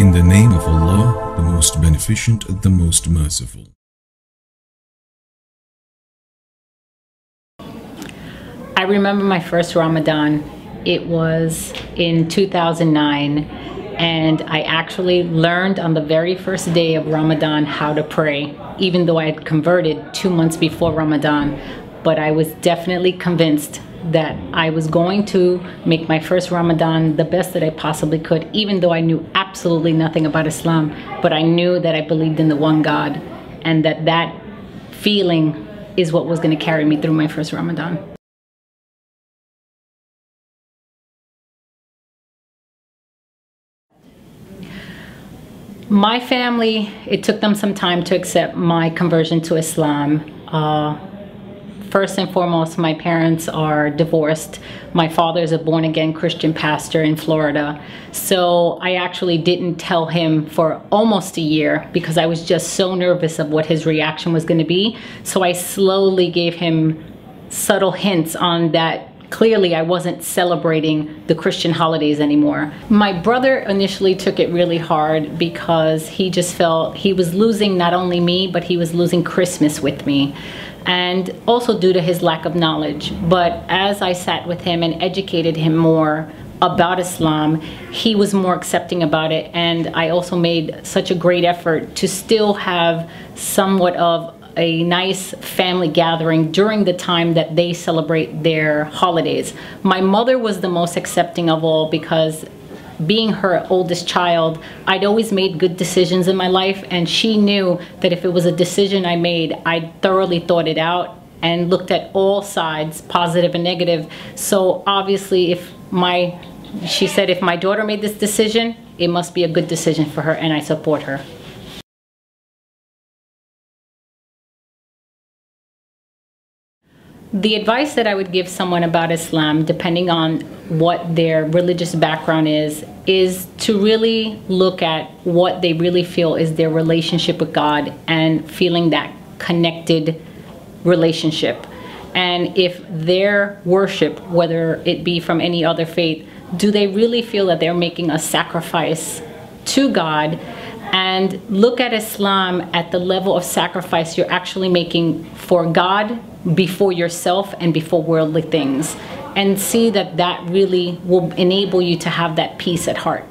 In the name of Allah, the most beneficent, the most merciful. I remember my first Ramadan. It was in 2009, and I actually learned on the very first day of Ramadan how to pray, even though I had converted 2 months before Ramadan. But I was definitely convinced that I was going to make my first Ramadan the best that I possibly could, even though I knew absolutely nothing about Islam. But I knew that I believed in the one God, and that feeling is what was going to carry me through my first Ramadan. My family, it took them some time to accept my conversion to Islam. First and foremost, my parents are divorced. My father is a born-again Christian pastor in Florida. So I actually didn't tell him for almost a year because I was just so nervous of what his reaction was going to be. So I slowly gave him subtle hints on that. Clearly, I wasn't celebrating the Christian holidays anymore. My brother initially took it really hard because he just felt he was losing not only me, but he was losing Christmas with me. And also due to his lack of knowledge. But as I sat with him and educated him more about Islam, he was more accepting about it. And I also made such a great effort to still have somewhat of a nice family gathering during the time that they celebrate their holidays. My mother was the most accepting of all because being her oldest child, I'd always made good decisions in my life, and she knew that if it was a decision I made, I thoroughly thought it out and looked at all sides, positive and negative. So obviously she said if my daughter made this decision, it must be a good decision for her, and I support her. The advice that I would give someone about Islam, depending on what their religious background is to really look at what they really feel is their relationship with God and feeling that connected relationship. And if their worship, whether it be from any other faith, do they really feel that they're making a sacrifice to God? And look at Islam at the level of sacrifice you're actually making for God, before yourself and before worldly things, and see that really will enable you to have that peace at heart.